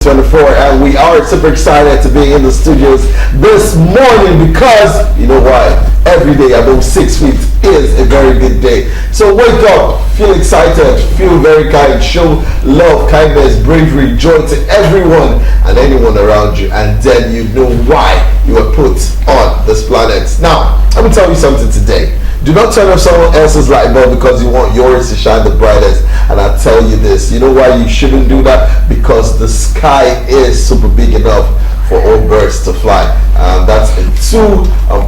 24, and we are super excited to be in the studios this morning because you know why? Every day above 6 feet is a very good day. So wake up, feel excited, feel very kind, show love, kindness, bravery, joy to everyone and anyone around you, and then you know why you were put on this planet. Now, let me tell you something today. Do not turn off someone else's light bulb because you want yours to shine the brightest. And I'll tell you this, you know why you shouldn't do that? Because the sky is super big enough for all birds to fly. That's a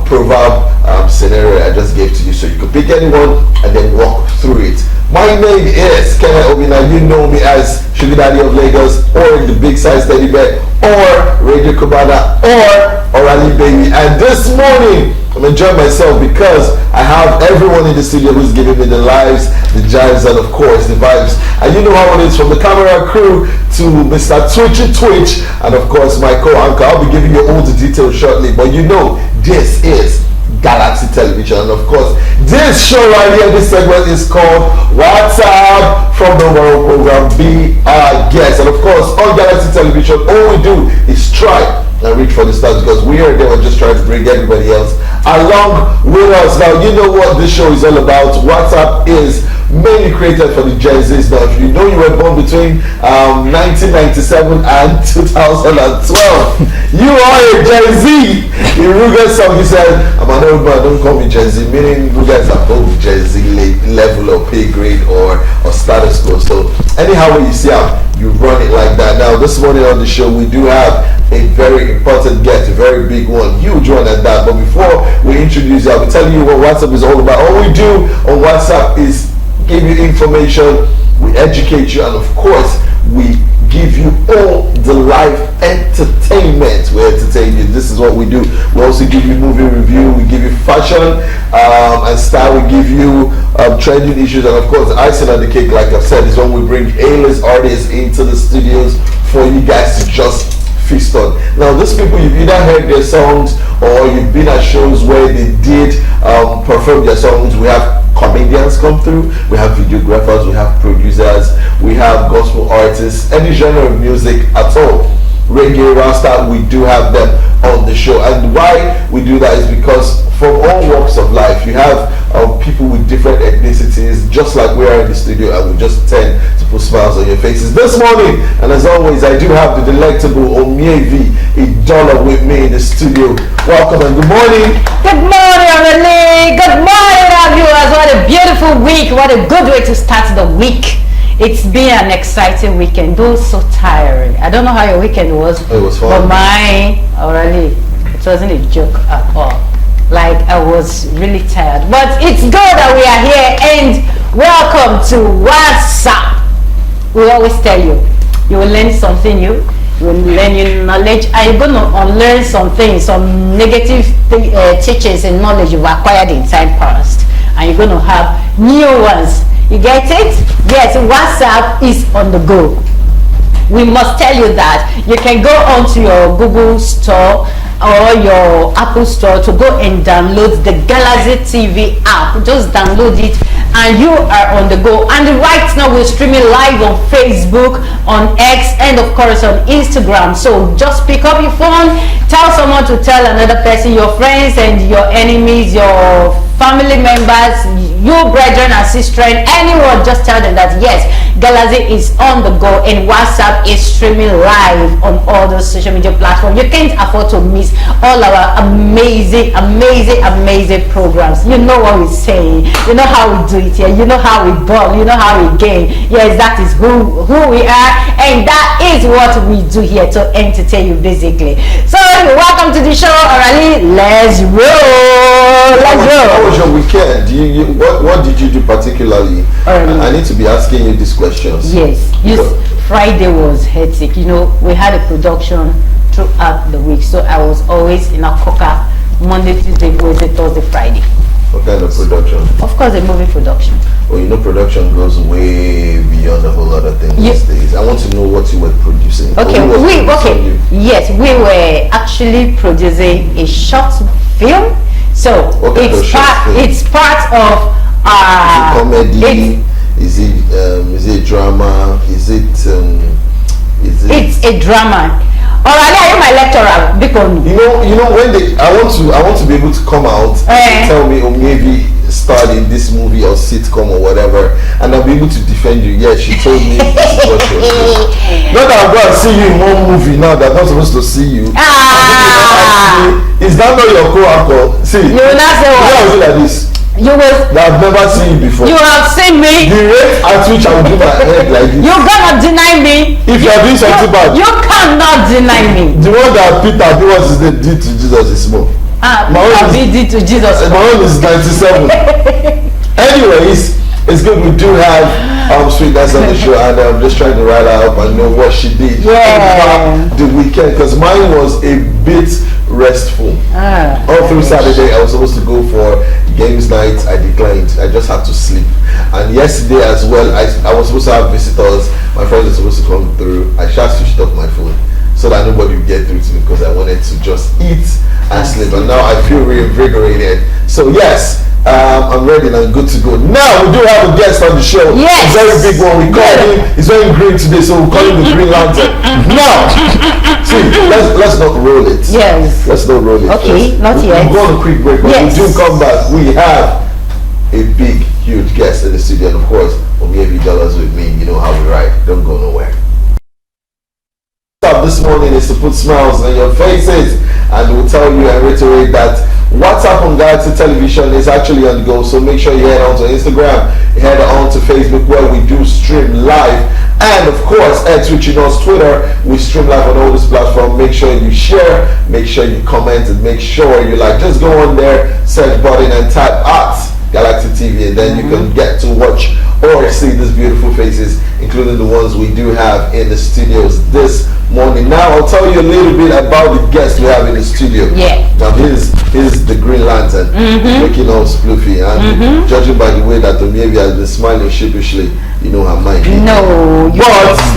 proverb scenario I just gave to you. So you can pick anyone and then walk through it. My name is Kenneth Obina. You know me as Sugar Daddy of Lagos, or the Big Size Teddy Bear, or Radio Kubana, or Orally Baby. And this morning, I'm enjoying myself because I have everyone in the studio who's giving me the lives, the jives, and of course the vibes. And you know how it is, from the camera crew to Mr. Twitch, and of course my co-anchor. I'll be giving you all the details shortly, but you know this is Galaxy Television, and of course this show right here, this segment is called What's Up from the World Program. Be our guest, and of course on Galaxy Television all we do is try and reach for the stars because we are there. We're just trying to bring everybody else along with us. Now you know what this show is all about. WhatsApp is mainly created for the Gen Zs. Now if you know you were born between 1997 and 2012, you are a Gen Z. In Ruger's song he said, I'm an old man, don't call me Gen Z, meaning Ruger is above Gen Z level or pay grade or status quo. So anyhow when you see how you run it like that. Now this morning on the show we do have a very important guest, a very big one, huge one at that. But before we introduce you, I'll be telling you what WhatsApp is all about. All we do on WhatsApp is give you information, we educate you, and of course we give you all the live entertainment. We entertain you. This is what we do. We also give you movie review, we give you fashion and style, we give you trending issues, and of course the icing on the cake, like I've said, is when we bring A-list artists into the studios for you guys to just feast on. Now these people, you've either heard their songs or you've been at shows where they did perform their songs. We have comedians come through, we have videographers, we have producers, we have gospel artists, any genre of music at all, reggae, rasta, we do have them on the show. And why we do that is because from all walks of life you have people with different ethnicities, just like we are in the studio, and we just tend to put smiles on your faces this morning. And as always, I do have the delectable Omievi Idola with me in the studio. Welcome and good morning. Good morning, Aurelie. Good morning, our viewers. What a beautiful week. What a good way to start the week. It's been an exciting weekend, though so tiring. I don't know how your weekend was. It was fun. But mine, Aurelie, it wasn't a joke at all. Like, I was really tired. But it's good that we are here, and welcome to WhatsApp. We always tell you, you will learn something new, you will learn new knowledge, and you're going to unlearn something, some negative teachings and knowledge you've acquired in time past, and you're going to have new ones. You get it? Yes, WhatsApp is on the go. We must tell you that you can go onto your Google store or your Apple store to go and download the Galaxy TV app. Just download it and you are on the go. And right now we're streaming live on Facebook, on X, and of course on Instagram. So just pick up your phone, tell someone to tell another person, your friends and your enemies, your family members, your brethren and sisters, anyone, just tell them that yes, Galaxy is on the go and WhatsApp is streaming live on all those social media platforms. You can't afford to miss all our amazing programs. You know what we're saying, you know how we do it here, you know how we ball, you know how we game. Yes, that is who we are, and that is what we do here to entertain you basically. So welcome to the show, Aurelie. Let's roll. How was your weekend? What did you do particularly? I need to be asking you these questions. Yes. Friday was hectic. You know, we had a production throughout the week, so I was always in Akoka Monday, Tuesday, Wednesday, Thursday, Friday. What kind of production? Of course, a movie production. Well, you know, production goes way beyond a whole lot of things these days. I want to know what you were producing. Okay, yes, we were actually producing a short film. So it's part of comedy. Is it drama? Is it It's a drama. Alright, are you my lecturer? Because you know when I want to be able to come out and tell me, or maybe start in this movie or sitcom or whatever, and I'll be able to defend you. Yes, she told me this is what she was doing. Not that I'm going to see you in one movie now that I'm not supposed to see you. Is that not your co-actor? See, you will not say what? You know, like this. You will. That I've never seen you before. You have seen me. The rate at which I will do my head like this. You're gonna deny me. If you are doing something bad. You cannot deny me. The one that Peter did to Jesus is small. My own did to Jesus. My own is 97. Anyways, it's good we do have Sweetness on the show, and I'm just trying to write her up and know what she did the weekend, because mine was a bit restful. All through Saturday I was supposed to go for games night. I declined. I just had to sleep. And yesterday as well, I was supposed to have visitors. My friends were supposed to come through. I just switched off my phone so that nobody would get through to me, because I wanted to just eat and sleep. And now I feel reinvigorated. So yes, I'm ready and I'm good to go. Now we do have a guest on the show. Yes. A very big one. We call him. He's wearing green today, so we call him the Green Lantern. Now, see, let's not roll it. Yes. Let's not roll it. Okay, not We'll yet. go on a quick break, but we do come back. We have a big, huge guest in the studio, and of course, Omiebi Dollars with me. You know how we ride. Don't go nowhere. This morning is to put smiles on your faces, and we'll tell you and reiterate that What's Up on Galaxy Television is actually on the go, so make sure you head on to Instagram, head on to Facebook, where we do stream live, and of course X, which you know is Twitter. We stream live on all this platform. Make sure you share, make sure you comment, and make sure you like. Just go on there, search button, and type at Galaxy TV, and then you can get to watch or see these beautiful faces, including the ones we do have in the studios this morning. Now I'll tell you a little bit about the guests we have in the studio. Now here's the Green Lantern, making all sploofy, and judging by the way that Omiebi has been smiling sheepishly, you know her mind. No,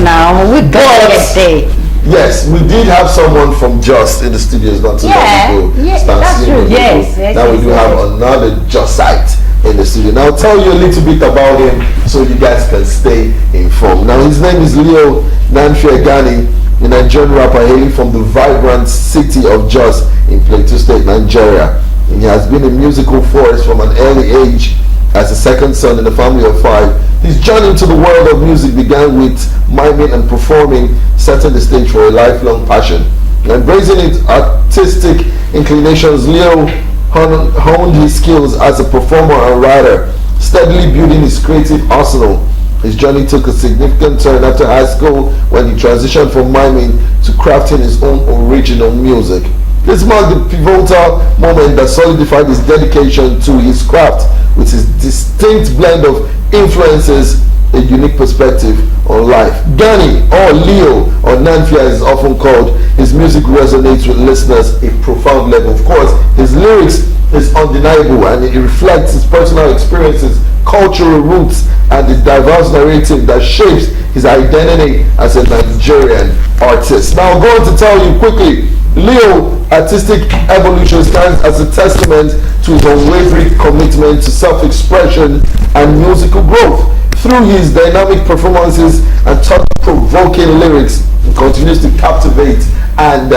now we got to get yes, we did have someone from Just in the studios not too long ago. That's true. Yes. Now we do have another Justite in the studio. Now I'll tell you a little bit about him so you guys can stay informed. Now his name is Leo Nanfiegani, a Nigerian rapper hailing from the vibrant city of Jos in Plateau State, Nigeria. And he has been a musical force from an early age. As the second son in a family of 5, his journey into the world of music began with miming and performing, setting the stage for a lifelong passion. Embracing his artistic inclinations, Leo honed his skills as a performer and writer, steadily building his creative arsenal. His journey took a significant turn after high school when he transitioned from miming to crafting his own original music. This marked the pivotal moment that solidified his dedication to his craft. With his distinct blend of influences, a unique perspective on life. Gani, or Leo, or Nanfia as is often called, his music resonates with listeners at a profound level. Of course, his lyrics is undeniable, and it reflects his personal experiences, cultural roots, and the diverse narrative that shapes his identity as a Nigerian artist. Now I'm going to tell you quickly, Leo artistic evolution stands as a testament to his unwavering commitment to self-expression and musical growth. Through his dynamic performances and thought-provoking lyrics, he continues to captivate and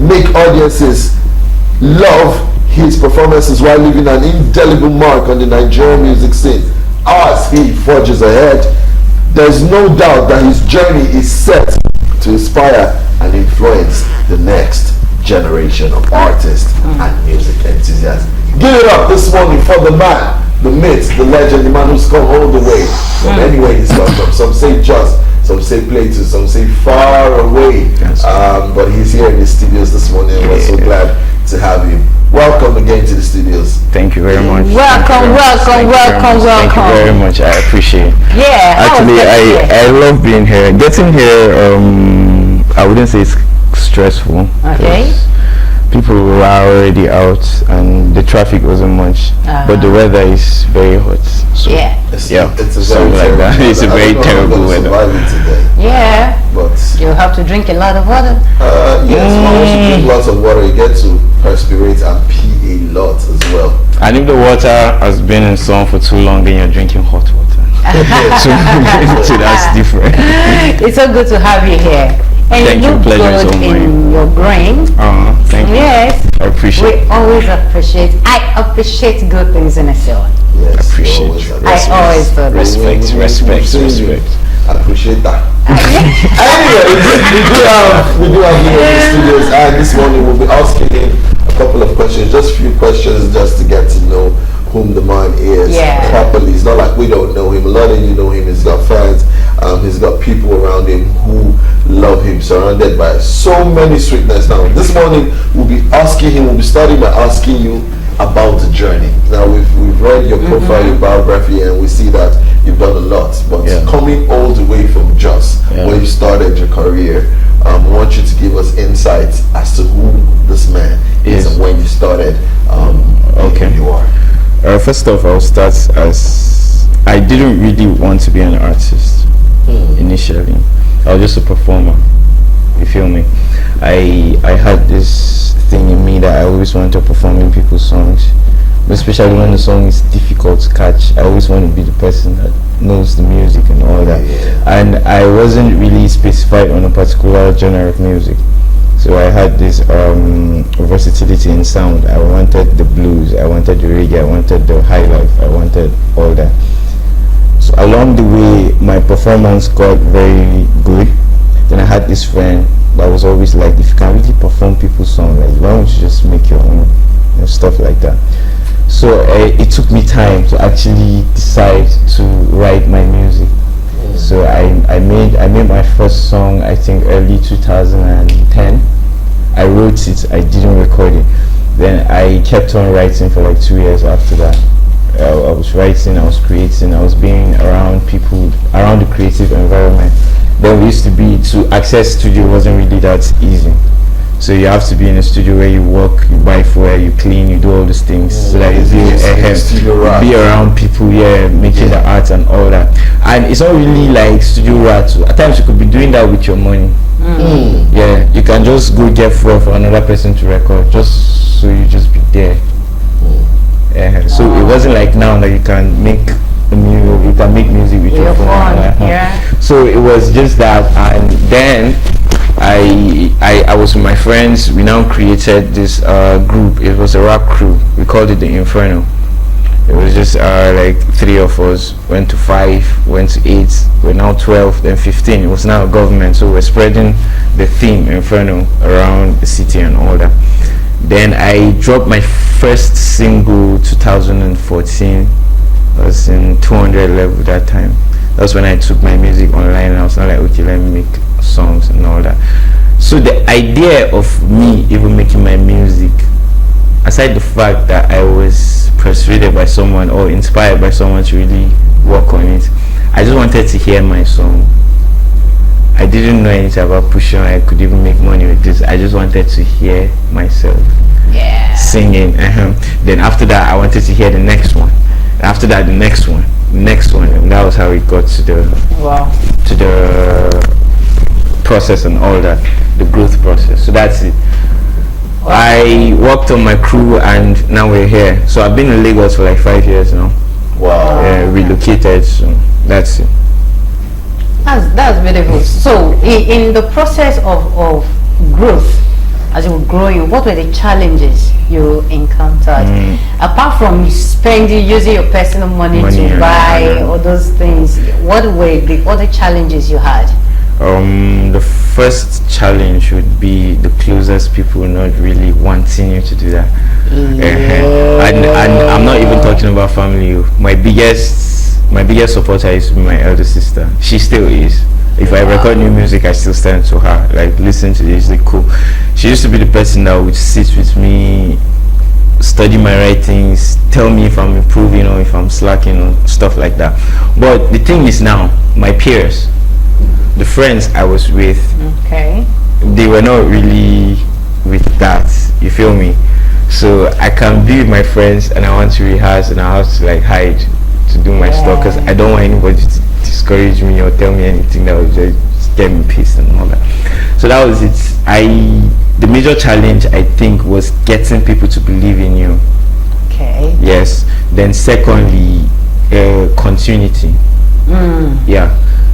make audiences love his performances while leaving an indelible mark on the Nigerian music scene. As he forges ahead, there's no doubt that his journey is set to inspire and influence the next generation of artists and music enthusiasts. Give it up this morning for the man, the myth, the legend, the man who's come all the way from anywhere he's come from. Some say Just, some say Plato, some say far away. But he's here in the studios this morning, and we're so glad to have him. Welcome again to the studios. Thank you very much. Welcome. Thank you very much. I appreciate it. Actually, I love being here. Getting here, I wouldn't say it's stressful. Okay. People were already out and the traffic wasn't much, but the weather is very hot. So it's a very terrible it's a very terrible weather. Today. But you have to drink a lot of water. Yes, once you drink lots of water, you get to perspirate and pee a lot as well. And if the water has been in sun for too long, then you're drinking hot water. So that's different. It's so good to have you here. And thank you look good in your brain. Thank you. Yes. I appreciate. We always appreciate. I appreciate good things in a cell. Yes, appreciate. I always do. Respect. I appreciate that. Anyway, we do have here in the studios, and this morning we'll be asking him a couple of questions, just a few questions, just to get to know whom the man is properly. It's not like we don't know him. A lot of you know him. He's got fans. He's got people around him who love him, surrounded by so many sweetness. Now, this morning we'll be asking him. We'll be starting by asking you about the journey. Now, we've read your profile, your biography, and we see that you've done a lot. But coming all the way from Jos, where you started your career, I want you to give us insights as to who this man is and when you started. Who you are. First off, I'll start as I didn't really want to be an artist initially. I was just a performer. You feel me? I had this thing in me that I always wanted to perform in people's songs, but especially when the song is difficult to catch. I always want to be the person that knows the music and all that. And I wasn't really specified on a particular genre of music. So I had this versatility in sound. I wanted the blues, I wanted the reggae, I wanted the high life, I wanted all that. So along the way, my performance got very good. Then I had this friend that was always like, if you can really perform people's songs, like, why don't you just make your own and stuff like that. So it took me time to actually decide to write my music. So I made my first song, I think early 2010. I wrote it, I didn't record it. Then I kept on writing for like 2 years after that. I was writing, I was creating, I was being around people, around the creative environment. Then we used to be, to access studio wasn't really that easy. So you have to be in a studio where you work, you buy fuel, you clean, you do all these things. So that you be around people, making the art and all that. And it's not really like studio rat. At times you could be doing that with your money. Yeah, you can just go get fuel for another person to record, just so you just be there. So it wasn't like now that you can make music, you can make music with your phone. So it was just that, and then I was with my friends. We now created this group. It was a rap crew. We called it the Inferno. It was just like 3 of us, went to 5, went to 8, we're now 12, then 15. It was now a government, so we're spreading the theme Inferno around the city and all that. Then I dropped my first single 2014. I was in 200 level that time. That's when I took my music online and I was not like, okay, let me make songs and all that. So the idea of me even making my music, aside the fact that I was persuaded by someone or inspired by someone to really work on it, I just wanted to hear my song. I didn't know anything about pushing. I could even make money with this. I just wanted to hear myself singing. Then after that, I wanted to hear the next one. After that, the next one, and that was how it got to the process and all that, the growth process. So that's it. I worked on my crew, and now we're here. So I've been in Lagos for like 5 years now. Relocated. So that's it. That's beautiful. So in the process of growth, as you were growing, what were the challenges you encountered? Apart from using your personal money to buy all those things, what were the other challenges you had? The first challenge would be the closest people not really wanting you to do that. And I'm not even talking about family. My biggest supporter is my elder sister. She still is. If I record new music, I still stand to her. Like, listen to this, like, cool. She used to be the person that would sit with me, study my writings, tell me if I'm improving or if I'm slacking or stuff like that. But the thing is now, my peers, the friends I was with, they were not really with that. You feel me? So I can be with my friends and I want to rehearse and I have to like hide to do my stuff because I don't want anybody to discourage me or tell me anything that would just get me pissed and all that. So that was it. The major challenge I think was getting people to believe in you. Yes. Then secondly, continuity.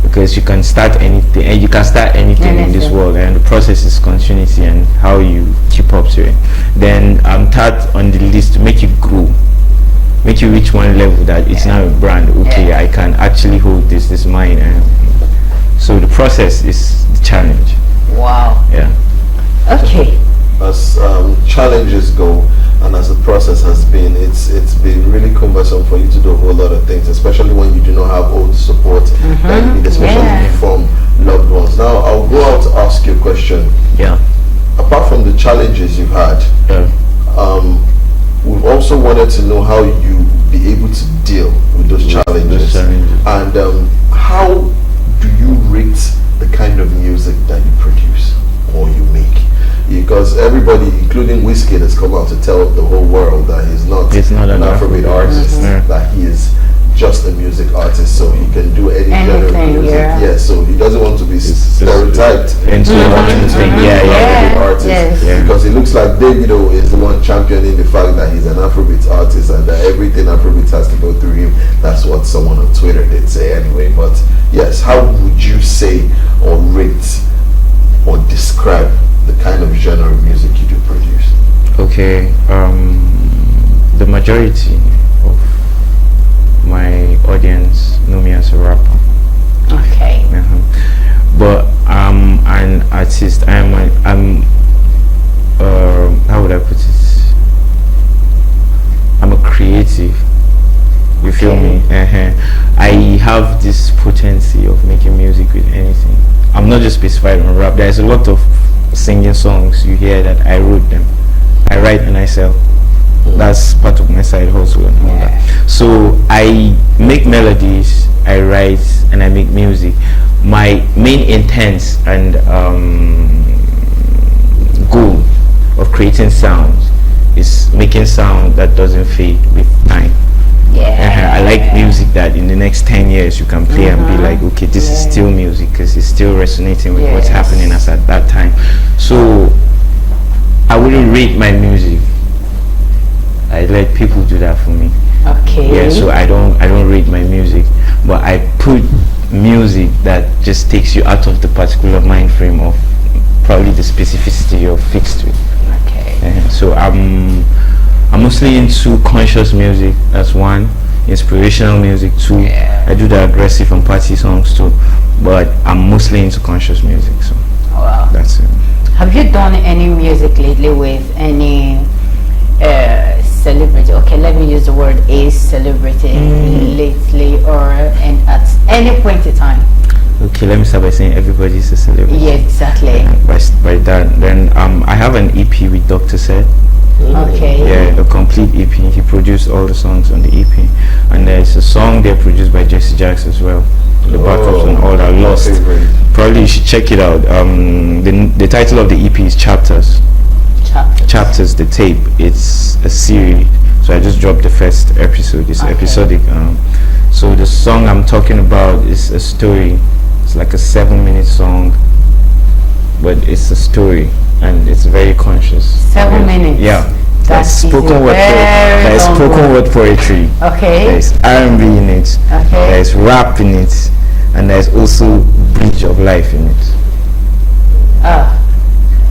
because you can start anything, and you can start anything in this world, and the process is continuity and how you keep up to it. Then third on the list, to make you grow, make you reach one level that it's now a brand. Okay, I can actually hold this. This is mine. And so the process is the challenge. Wow. Yeah. Okay. As challenges go, and as the process has been, it's been really cumbersome for you to do a whole lot of things, especially when you do not have all the support that you need, especially from loved ones. Now, I'll go out to ask you a question. Yeah. Apart from the challenges you've had, we've also wanted to know how you be able to deal with those challenges. And how do you rate the kind of music that you produce or you make? Because everybody, including Wizkid, has come out to tell the whole world that he's not an Afrobeat artist, that he is just a music artist, so he can do any genre of music. Yeah, so he doesn't want to be stereotyped into Afrobeat artist. Because it looks like Davido is the one championing the fact that he's an Afrobeat artist and that everything Afrobeat has to go through him. That's what someone on Twitter did say anyway. But yes, how would you say or rate or describe the kind of genre of music you do produce? Okay, the majority of my audience know me as a rapper. Okay. But I'm an artist. I'm how would I put it? I'm a creative. You feel me? I have this potency of making music with anything. I'm not just specified on rap. There's a lot of singing songs you hear that I wrote them. I write and I sell. That's part of my side hustle and all that. So I make melodies, I write, and I make music. My main intent and goal of creating sounds is making sound that doesn't fade with time. I like music that in the next 10 years you can play and be like, okay, this is still music because it's still resonating with what's happening as at that time. So I wouldn't rate my music. I let people do that for me. Okay. Yeah, so I don't rate my music, but I put music that just takes you out of the particular mind frame of probably the specificity you're fixed with. Okay. So I'm mostly into conscious music. That's one. Inspirational music too. I do the aggressive and party songs too, but I'm mostly into conscious music. So that's it. Have you done any music lately with any celebrity? Okay, let me use the word a celebrity lately, or at any point in time. Okay, let me start by saying everybody's a celebrity. Yeah, exactly. By that, then I have an EP with Dr. Said. Okay. Yeah, a complete EP. He produced all the songs on the EP, and there's a song there produced by Jesse Jacks as well. The backups and all that. Lost. Probably you should check it out. The title of the EP is Chapters. Chapters, the tape. It's a series. So I just dropped the first episode. It's episodic. So the song I'm talking about is a story. It's like a 7-minute song, but it's a story and it's very conscious. 7 minutes. Yeah. That's spoken word. There's spoken word poetry. Okay. There's R&B in it. Okay. There's rap in it, and there's also bridge of life in it.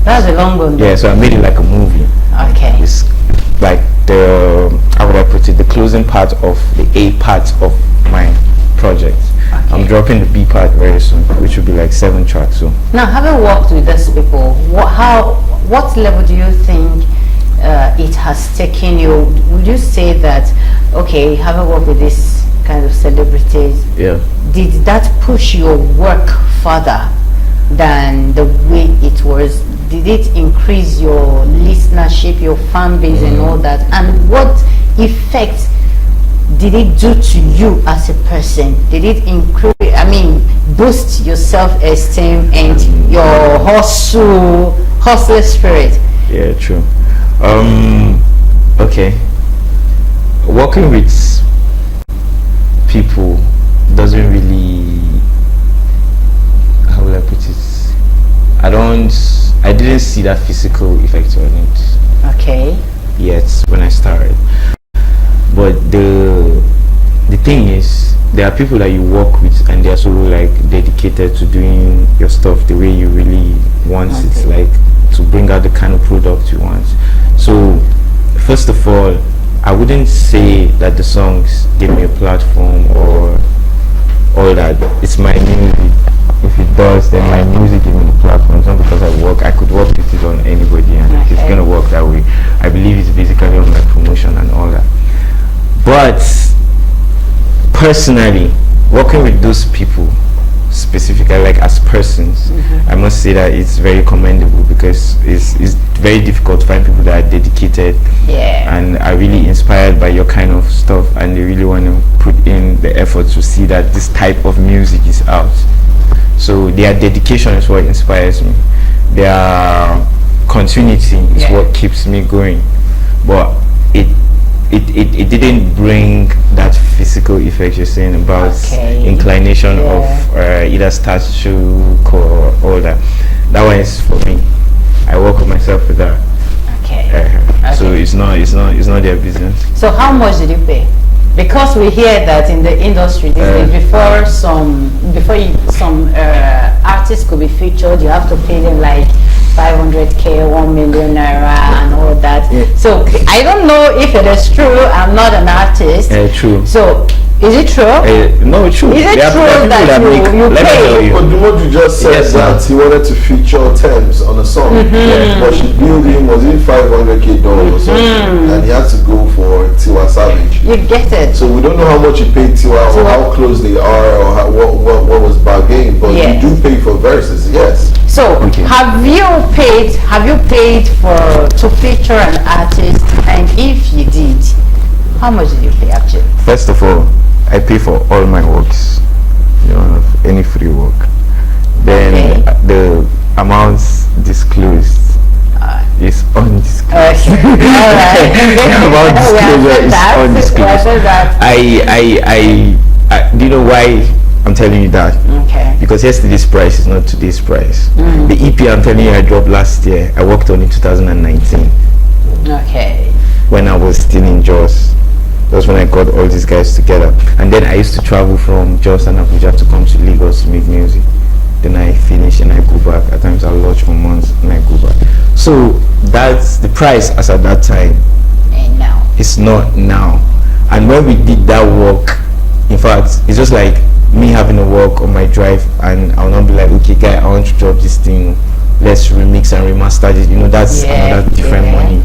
That's a long one. Yeah. So I made it like a movie. Okay. It's like how would I put it? The closing part of the A part of my project. Okay. I'm dropping the B part very soon, which will be like 7 tracks. So now, having worked with these people, what level do you think it has taken you? Would you say that, okay, having worked with this kind of celebrities, did that push your work further than the way it was? Did it increase your listenership, your fan base and all that? And what effect did it do to you as a person? Did it boost your self-esteem and your hustler spirit? Yeah, true. Okay. Working with people doesn't really, how will I put it? I didn't see that physical effect on it. Okay. Yet when I started. But the thing is, there are people that you work with and they're so like dedicated to doing your stuff the way you really want it, like to bring out the kind of product you want. So first of all, I wouldn't say that the songs give me a platform or all that. It's my music. If it does, then my music gives me a platform. It's not because I could work with it on anybody and it's gonna work that way. I believe it's basically on my promotion and all that. But personally, working with those people specifically, like as persons, I must say that it's very commendable, because it's very difficult to find people that are dedicated and are really inspired by your kind of stuff, and they really want to put in the effort to see that this type of music is out. So their dedication is what inspires me. Their continuity is what keeps me going. But it didn't bring that physical effect you're saying about inclination of either statue or all that. That one is for me. I work with myself with that. So it's not their business. So how much did you pay? Because we hear that in the industry these days, before some artists could be featured, you have to pay them like 500k, 1 million naira and all that. So I don't know if it is true. I'm not an artist. True. So is it true? No, it's true. Is it true that you pay? But what you just said, that he wanted to feature Thames on a song, but she billed him, was it $500k or something, and he had to go for Tiwa Savage. You get it. So we don't know how much he paid Tiwa, or how close they are, or how, what was bargained, but you do pay for verses, yes. So have you paid to feature an artist, and if you did, how much did you pay actually? First of all, I pay for all my works, any free work. Then the amounts disclosed is undisclosed. The amount disclosure is undisclosed. Do you know why I'm telling you that? Because yesterday's price is not today's price. The EP I'm telling you I dropped last year, I worked on in 2019. When I was still in Jos. That's when I got all these guys together. And then I used to travel from Jos and Abuja to come to Lagos to make music. Then I finish and I go back. At times I lodge for months and I go back. So that's the price as at that time. And now. It's not now. And when we did that work, in fact, it's just like me having a work on my drive and I'll not be like, okay guy, I want to drop this thing. Let's remix and remaster it. That's another different money.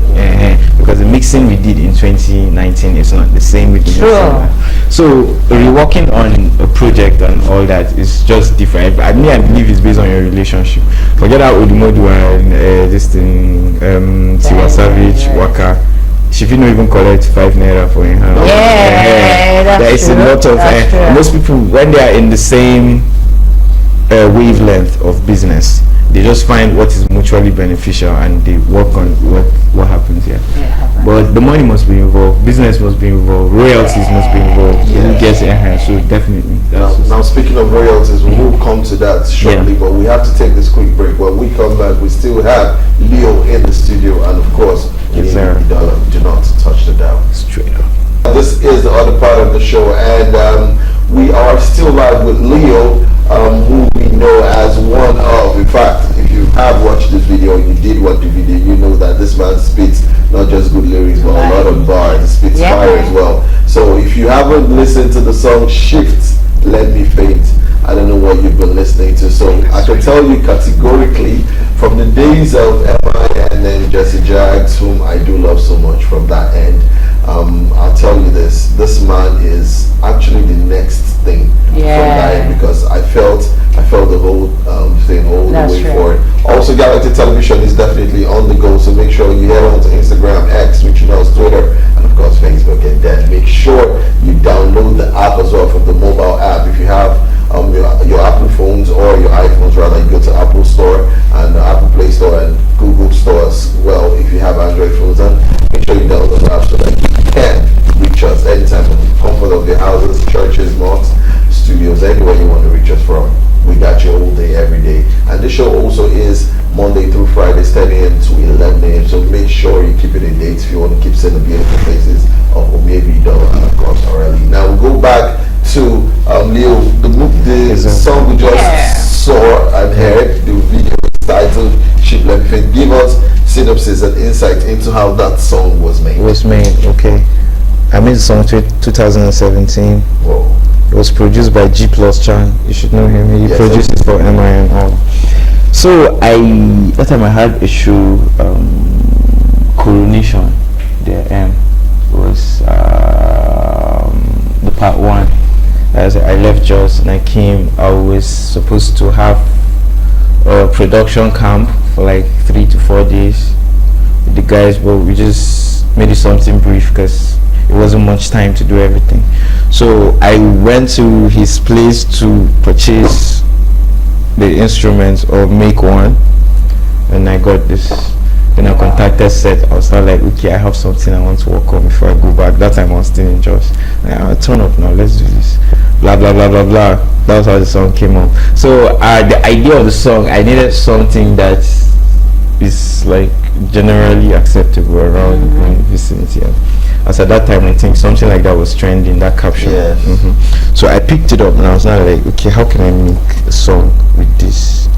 Because the mixing we did in 2019 is not the same with the mixing. So reworking on a project and all that is just different. I believe it's based on your relationship. Forget out Odumodu and this thing, Tiwa Savage, Waka. She will not even collect 5 naira for him. There is a lot of most people, when they are in the same wavelength of business, they just find what is mutually beneficial and they work on what happens here. But the money must be involved, business must be involved, royalties must be involved. So definitely. Now speaking of royalties, we will come to that shortly, but we have to take this quick break. When we come back, we still have Leo in the studio, and of course, do not touch the dial. Straight up. This is the other part of the show, and we are still live with Leo, who we know as one of, in fact, if you have watched this video, you did watch the video, you know that this man spits not just good lyrics, but a lot of bars. He spits fire as well. So if you haven't listened to the song Shift, Let Me Faint, I don't know what you've been listening to. So I can tell you categorically, from the days of MI and then Jesse Jags, whom I do love so much from that end, I'll tell you this man is actually the next thing from that end, because I felt the whole thing all the way forward. Also, Galaxy Television is definitely on the go, so make sure you head on to Instagram, X, which you know is Twitter, and of course Facebook, and then make sure you download the app as well from the mobile app. If you have your Apple phones or your iPhones, rather, you go to Apple Store and Apple Play Store and Google Store as well. If you have Android phones, and make sure you download the app so that you can reach us anytime from the comfort of your houses, churches, mosques, studios, anywhere you want to reach us from. We got you all day, every day. And this show also is Monday through Friday, 10 a.m. to 11 a.m. So make sure you keep it in dates if you want to keep seeing the beautiful faces of Omebi, Dola, and of course Aurelie. Now we'll go back to Leo. The song we just saw and heard, the video is titled Ship Like Faith. Give us synopsis and insight into how that song was made. Okay. I made the song 2017. Whoa. It was produced by G Plus Chan. You should know him. He produces for MI and all. So that time I had a show, Coronation. It was the part 1. As I left Jos and I came, I was supposed to have a production camp for like 3 to 4 days with the guys, but we just made it something brief because it wasn't much time to do everything. So I went to his place to purchase the instruments or make one, and I got this. Then I contacted Seth. I was not like, okay, I have something I want to work on before I go back. That time I was still in Jos. I'll turn up now, let's do this. Blah blah blah blah blah. That was how the song came up. So the idea of the song, I needed something that is like generally acceptable around the vicinity. As at that time, I think something like that was trending, that caption. Yes. So I picked it up and I was not like, okay, how can I make a song with this?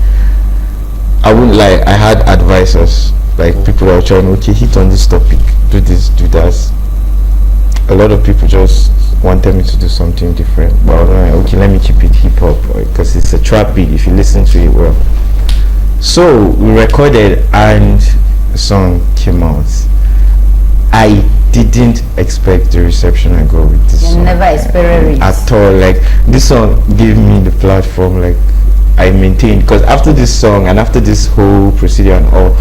I wouldn't lie, I had advisors, like people that were trying, okay, hit on this topic, do this, do that. A lot of people just wanted me to do something different, but I was like, okay, let me keep it hip hop because it's a trap beat if you listen to it well. So we recorded and the song came out. I didn't expect the reception I got with this song. Never expected it at all. Like, this song gave me the platform, like I maintained, because after this song and after this whole procedure and all,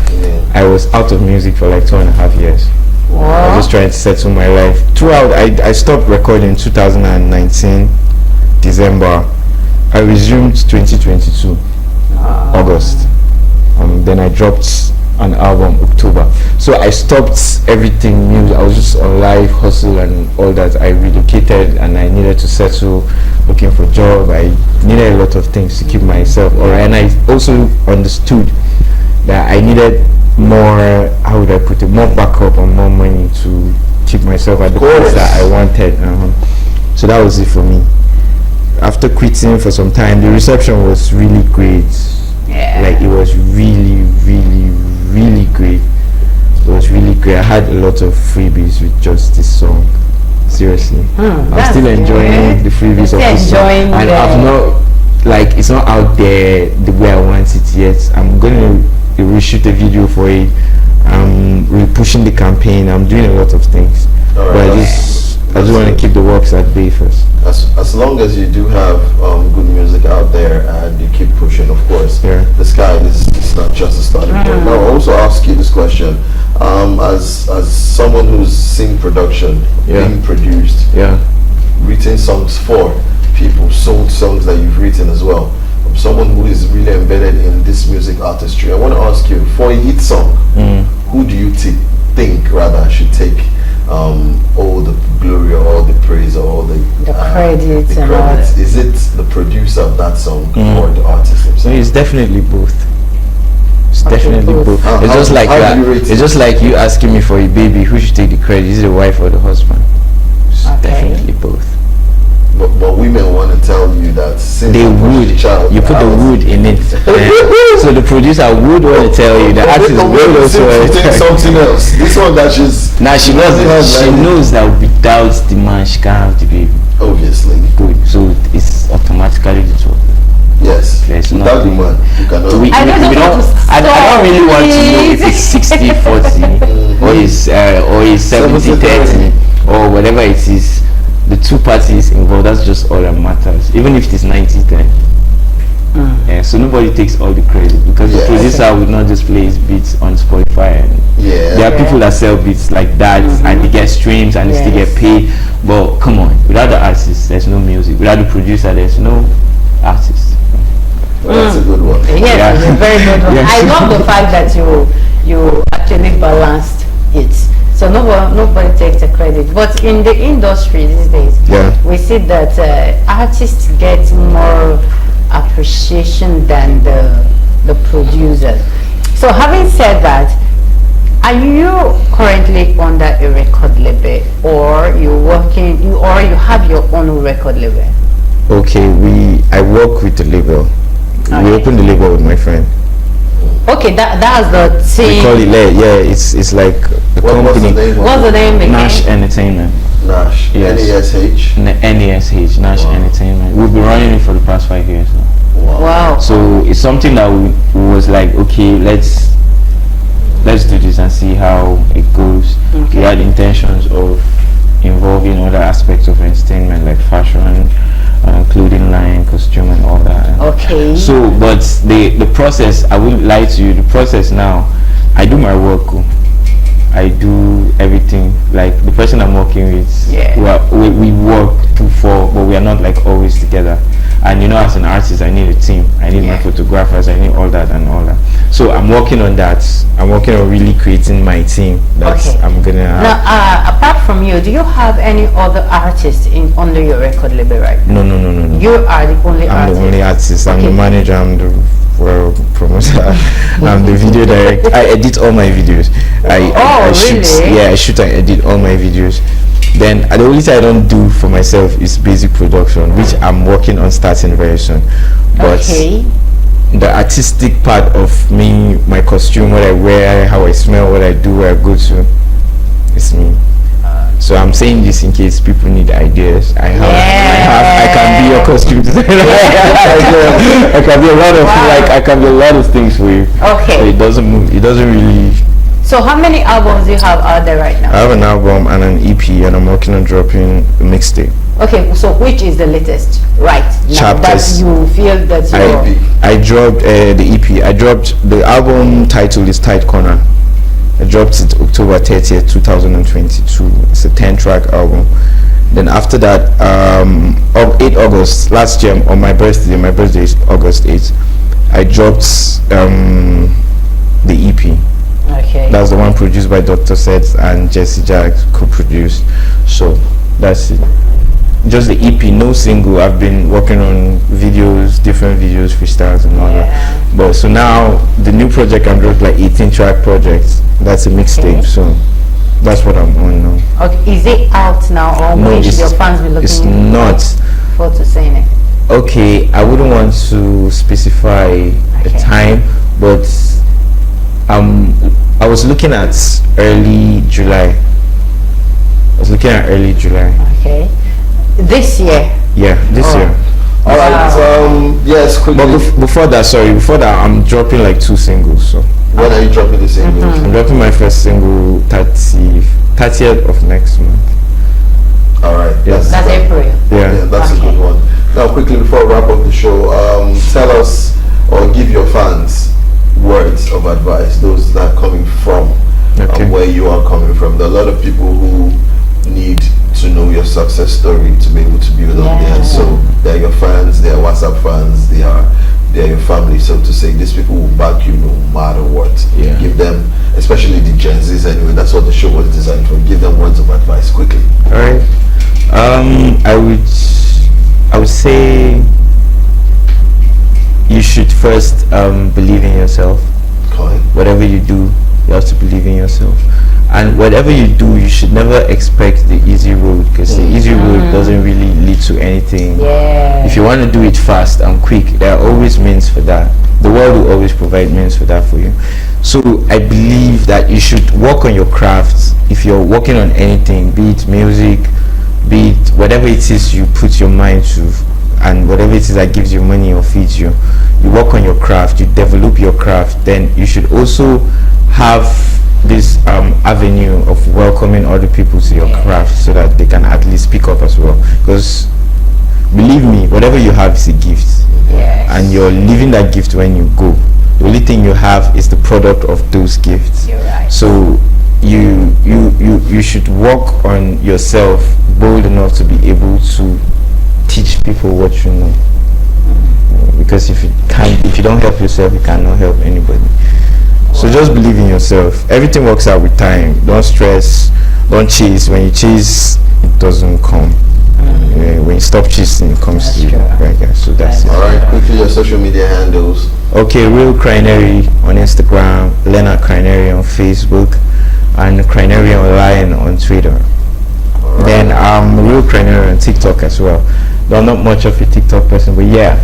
I was out of music for like 2.5 years. I was just trying to settle my life. Throughout, I stopped recording in 2019 December. I resumed 2022 August. Then I dropped an album October. So I stopped everything new. I was just on live hustle and all that. I relocated and I needed to settle, looking for a job. I needed a lot of things to keep myself alright. And I also understood that I needed more, how would I put it, more backup and more money to keep myself at the place that I wanted. So that was it for me. After quitting for some time, the reception was really great. Like, it was really, really, really great. It was really great. I had a lot of freebies with just this song. Seriously. I'm still enjoying the freebies of this song. And I've not, like, it's not out there the way I want it yet. I'm going to reshoot a video for it. I'm pushing the campaign. I'm doing a lot of things. But I just want to keep the works at bay first. As long as you do have good music out there and you keep pushing, of course, the sky is not just a starting point. Now, I'll also ask you this question. As someone who's seen production, being produced, written songs for people, sold songs that you've written as well, someone who is really embedded in this music artistry, I want to ask you, for a hit song, who do you think rather should take all the glory or all the praise or all the credits? Is it the producer of that song or the artist himself? It's definitely both. It's definitely both. It's just like that. It's just like you asking me for a baby, who should take the credit? Is it the wife or the husband? It's definitely both. But women want to tell you that since they would. You put the wood in it. So the producer would want to tell you. The artist will also want to tell you something else. This one that she's she knows. She knows that without the man she can't have the baby. Obviously. Good. So it's automatically the two. Yes. Without the man, you cannot. I don't really want to know if it's 60-40 or it's 70-30 or whatever it is. The two parties involved, that's just all that matters. Even if it is 90-10. So nobody takes all the credit because the producer would not just play his beats on Spotify. And there are people that sell beats like that and they get streams and they still get paid. But come on, without the artist, there's no music. Without the producer, there's no artist. Well, that's a good one. Yes, it's a very good one. I love the fact that you actually balanced it. So nobody takes the credit. But in the industry these days, we see that artists get more appreciation than the producer. So having said that, are you currently under a record label, or you have your own record label? Okay, I work with the label. Okay. We opened the label with my friend. Okay, that's the We team. call it it's like a What's the company. name? What's the name again? Nash Entertainment. Nash. Yes. NESH. NESH, Nash Wow. Entertainment. We've been running it for the past 5 years now. Wow. So it's something that we was like, okay, let's do this and see how it goes. Okay. We had intentions of involving other aspects of entertainment like fashion, clothing line, costume, and all that. Okay. So, but the process, I wouldn't lie to you. The process now, I do my work. I do everything. Like the person I'm working with, Yeah. we work 2-4, but we are not like always together. And you know, as an artist, I need a team. I need my photographers. I need all that and all that. So I'm working on that. I'm working on really creating my team. That's Okay. I'm gonna. Now, apart from you, do you have any other artists under your record label right now? No. You are the only I'm artist. the only artist. I'm the Okay. manager. I'm the promoter. I'm the video director. I edit all my videos. I shoot. Really? Yeah, I shoot and edit all my videos. Then the only thing I don't do for myself is basic production, which I'm working on starting very soon. But Okay. the artistic part of me, my costume, what I wear, how I smell, what I do, where I go to, it's me. So I'm saying this in case people need ideas. I can be your costume designer. I can be a lot of I can be a lot of things for you. Okay. So it doesn't really. So how many albums do you have out there right now? I have an album and an EP, and I'm working on dropping a mixtape. Okay, so which is the latest right now Chapters. that you feel that you I dropped the EP. I dropped the album title is Tight Corner. I dropped it October 30th, 2022. It's a 10-track album. Then after that, 8 August last year on my birthday is August 8th, I dropped the EP. Okay. That's the one produced by Dr. Sets and Jesse Jack co-produced. So that's it. Just the EP, no single. I've been working on videos, different videos, freestyles and all that. But so now the new project I'm doing, like 18-track project. That's a mixtape. Okay. So that's what I'm on now. Okay, is it out now, or No, when should your fans be looking it's not. forward to seeing it? Okay, I wouldn't want to specify a time, but I was looking at early July. Okay. This year? Yeah, this year. All right. Yes, quickly. But before that, I'm dropping like 2 singles. So When are you dropping the singles? I'm dropping my first single 30th of next month. All right. Yes. That's April. Yeah. That's a good one. Now, quickly before we wrap up the show, tell us or give your fans words of advice. Those that are coming from where you are coming from. There are a lot of people who need to know your success story to be able to build on there. So they're your fans, they're WhatsApp fans, they're your family, so to say. These people will back you no matter what. Yeah. Give them, especially the Gen Zs anyway, that's what the show was designed for. Give them words of advice quickly. Alright. I would say you should first believe in yourself. Okay. Whatever you do, you have to believe in yourself. And whatever you do, you should never expect the easy road, because the easy road doesn't really lead to anything. Yeah. If you want to do it fast and quick, there are always means for that. The world will always provide means for that for you. So I believe that you should work on your craft. If you're working on anything, be it music, be it whatever it is you put your mind to, and whatever it is that gives you money or feeds you, you work on your craft, you develop your craft. Then you should also have this avenue of welcoming other people to your craft, so that they can at least pick up as well. Because believe me, whatever you have is a gift, and you're living that gift when you go. The only thing you have is the product of those gifts. You're right. So you should work on yourself, bold enough to be able to teach people what you know. Because if you don't help yourself, you cannot help anybody. So just believe in yourself. Everything works out with time. Don't stress. Don't chase. When you chase, it doesn't come. When you stop chasing, it comes to you. Right, yeah. So that's it. All right. Quickly, your social media handles. Okay, Real Crinerry on Instagram, Leonard Crinerry on Facebook. and Crinerry Online on Twitter. Then I'm Real Crinerry on TikTok as well. Though I'm not much of a TikTok person, but yeah.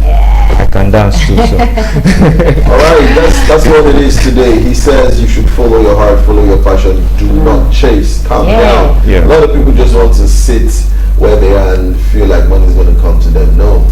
I can dance too. So. Alright, that's what it is today. He says you should follow your heart, follow your passion, do not chase. Calm down. Yeah. A lot of people just want to sit where they are and feel like money's going to come to them. No.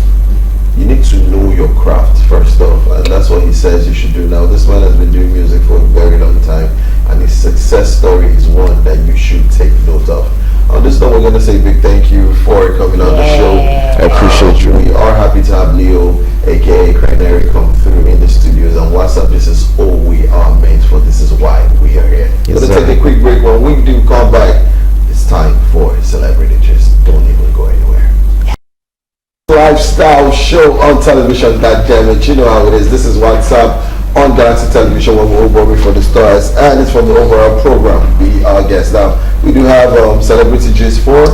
You need to know your craft first off, and that's what he says you should do. Now, this man has been doing music for a very long time, and his success story is one that you should take note of. On this note, we're going to say a big thank you for coming on the show. I appreciate you. We are happy to have Leo, aka Crinerry, come through in the studios on WhatsApp. This is all we are made for. This is why we are here. We're going to take a quick break. When we do come back, it's time for Celebrity Gist. Don't even go anywhere. Lifestyle show on television, goddammit. You know how it is. This is WhatsApp on Galaxy Television when we're over for the stars, and it's from the overall program. Be our guest. Now, we do have Celebrity Gist for.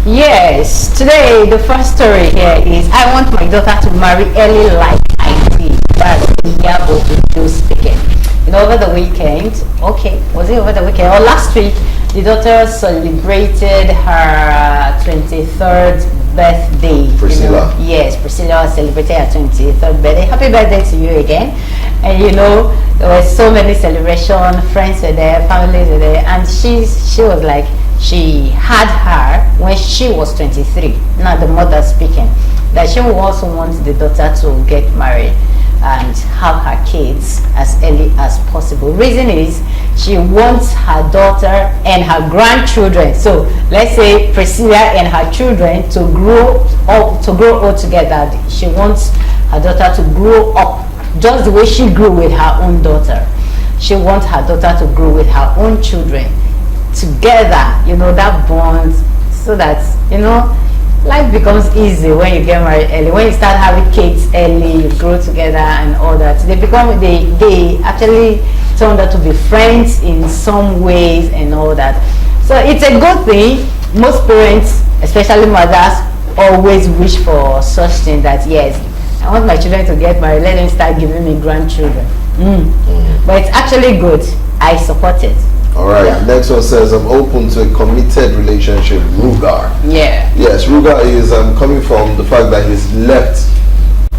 Yes, today the first story here is I want my daughter to marry early like I did. That's Yabo speaking. You know, over the weekend, was it over the weekend or last week, the daughter celebrated her 23rd birthday. Priscilla. Yes, Priscilla celebrated her 23rd birthday. Happy birthday to you again. And you know, there were so many celebrations, friends were there, families were there, and she was like, she had her when she was 23. Now the mother speaking, that she also wants the daughter to get married and have her kids as early as possible. Reason is she wants her daughter and her grandchildren. So let's say Priscilla and her children to grow old together. She wants her daughter to grow up just the way she grew with her own daughter. She wants her daughter to grow with her own children together, you know, that bond, so that, you know, life becomes easy when you get married early. When you start having kids early, you grow together and all that. They actually turn out to be friends in some ways and all that. So it's a good thing. Most parents, especially mothers, always wish for such thing, that yes, I want my children to get married, let them start giving me grandchildren. But it's actually good. I support it. Alright, next one says I'm open to a committed relationship. Rugar. Yeah. Yes, Rugar is coming from the fact that he's left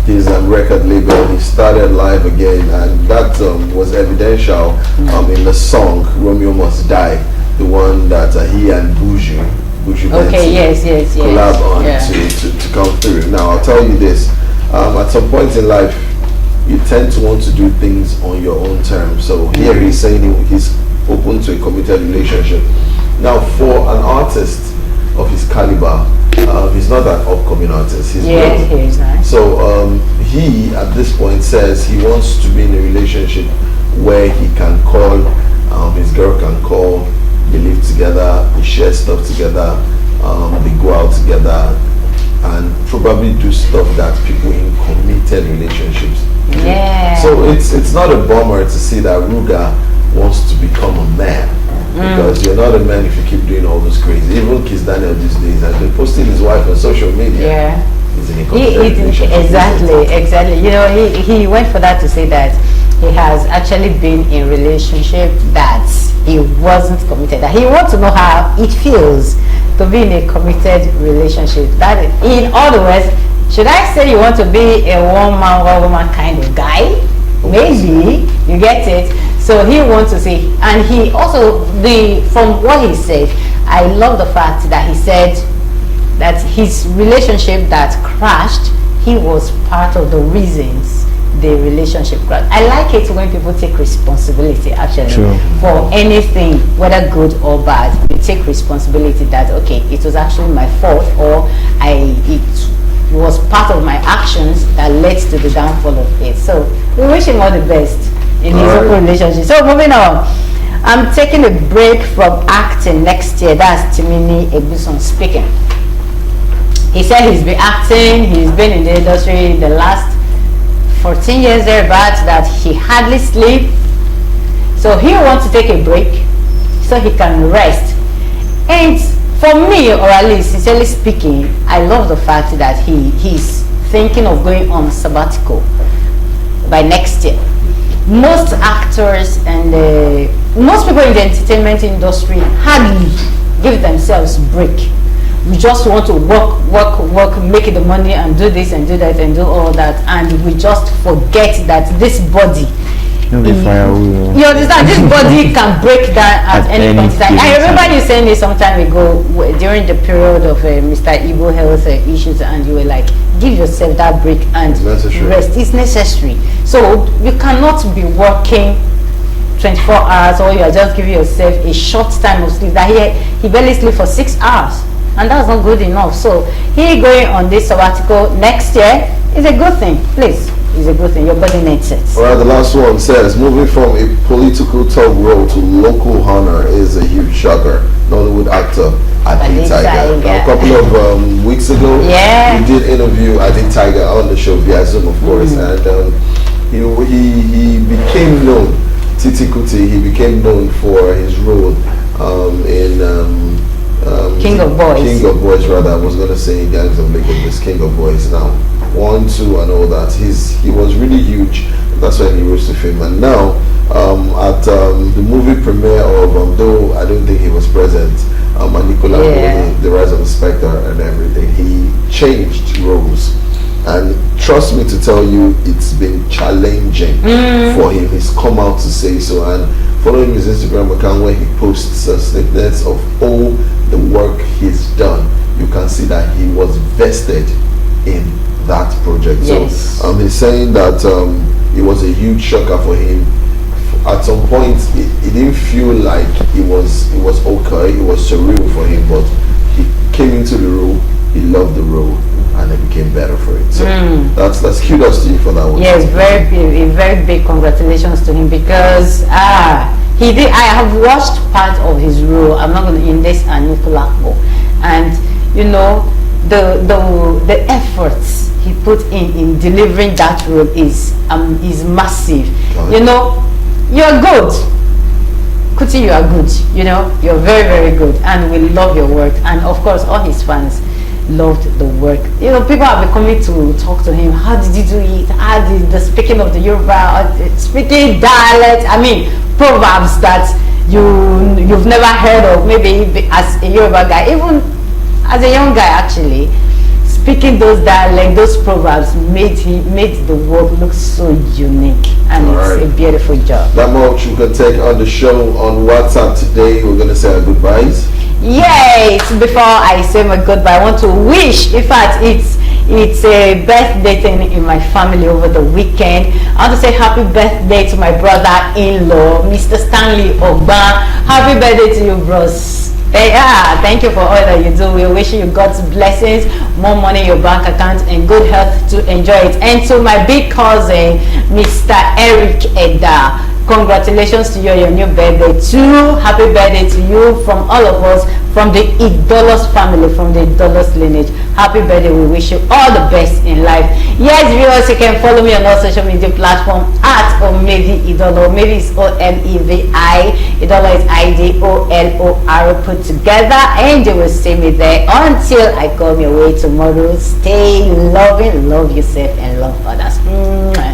his record label. He started live again, and that was evidential in the song Romeo Must Die, the one that he and Buju yes, collab on to come through. Now I'll tell you this, at some point in life you tend to want to do things on your own terms. So here he's saying he's open to a committed relationship. Now, for an artist of his caliber, he's not an upcoming artist. He's he's nice. So he, at this point, says he wants to be in a relationship where he can call, his girl can call, they live together, they share stuff together, they go out together, and probably do stuff that people in committed relationships do. Yeah. So it's not a bummer to see that Ruga wants to become a man, because you're not a man if you keep doing all this crazy. Even Kiss Daniel these days has been posting his wife on social media. Yeah. He's in a committed relationship. Exactly. You know, he went for that to say that he has actually been in relationship that he wasn't committed. That he wants to know how it feels to be in a committed relationship. That, in other words, should I say you want to be a one woman kind of guy? Maybe, you get it. So he wants to see, and he also, from what he said, I love the fact that he said that his relationship that crashed, he was part of the reasons the relationship crashed. I like it when people take responsibility, actually. True. For anything, whether good or bad. You take responsibility that, okay, it was actually my fault, or it was part of my actions that led to the downfall of it. So we wish him all the best in his open relationship. So moving on, I'm taking a break from acting next year. That's Timini Eguson speaking. He said he's been acting, he's been in the industry the last 14 years thereabouts, that he hardly sleep. So he wants to take a break so he can rest. And for me, or at least sincerely speaking, I love the fact that he's thinking of going on sabbatical by next year. Most actors and most people in the entertainment industry hardly give themselves break. We just want to work, make the money and do this and do that and do all that, and we just forget that this body, you understand, this body can break down at any point in time. I remember you saying it some time ago during the period of Mr. Igbo health issues, and you were like, give yourself that break and rest. It's necessary. So you cannot be working 24 hours, or you are just giving yourself a short time of sleep. That he barely sleep for 6 hours, and that's not good enough. So he going on this sabbatical next year is a good thing. Please, it's a good thing. Your body needs it. All right, the last one says, moving from a political talk role to local honor is a huge shocker. Nollywood actor Artiste. Now, a couple of weeks ago, we did interview Artiste Tiger on the show via Zoom, of course, and he became known. Titi Kuti, he became known for his role in King of Boys, rather. I was going to say Gangs of Lagos, this King of Boys now. 1, 2, and all that. He was really huge. That's when he rose to fame. And now, at the movie premiere of, though I don't think he was present, Nicola, The Rise of the Spectre and everything, he changed roles. And trust me to tell you, it's been challenging for him. He's come out to say so. And following his Instagram account where he posts snippets of all the work he's done, you can see that he was vested in that project. Yes. So he's saying that it was a huge shocker for him. At some point, it didn't feel like it was okay. It was surreal for him, but he came into the role. He loved the role, and it became better for it. So that's kudos to you for that one. Yes, very big congratulations to him, because he did. I have watched part of his role. I'm not going to index and Nicolakbo, and you know the efforts he put in delivering that role is massive. You know, you're good. Kuti, you are good. You know, you're very good, and we love your work, and of course all his fans loved the work. You know, people have been coming to talk to him. How did you do it? How did the speaking of the Yoruba, speaking dialect, I mean proverbs that you've never heard of, maybe as a Yoruba guy, even as a young guy actually, speaking those dialects, those proverbs made the work look so unique, and it's a beautiful job. That much we can take on the show on WhatsApp today. We're going to say our goodbyes. Yes, before I say my goodbye, I want to wish, in fact, it's a birthday thing in my family over the weekend. I want to say happy birthday to my brother-in-law, Mr. Stanley Ogba. Happy birthday to you, bros. Thank you for all that you do. We wish you God's blessings, more money in your bank account, and good health to enjoy it. And to my big cousin, Mr. Eric Eda, congratulations to you on your new birthday too. Happy birthday to you from all of us, from the Idolos family, from the Idolos lineage. Happy birthday. We wish you all the best in life. Yes, viewers, you can follow me on all social media platforms at Omevi Idolo. Maybe it's Omevi. Idolo is IDOLOR put together, and you will see me there until I come your way tomorrow. Stay loving, love yourself, and love others.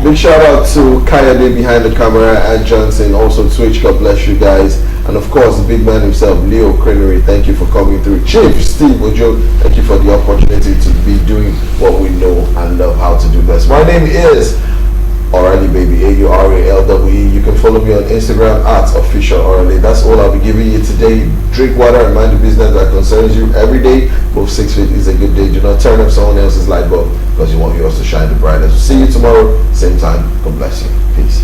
Big shout out to Kayode behind the camera and Johnson, also Twitch. God bless you guys. And of course, the big man himself, Leo Crinerry, thank you for coming through. Chief Steve Ojo, thank you for the opportunity to be doing what we know and love how to do best. My name is Orale Baby, AURALWE. You can follow me on Instagram at official Orale. That's all I'll be giving you today. Drink water and mind the business that concerns you every day. Both 6 feet is a good day. Do not turn up someone else's light bulb because you want yours to shine the brightest. See you tomorrow, same time. God bless you. Peace.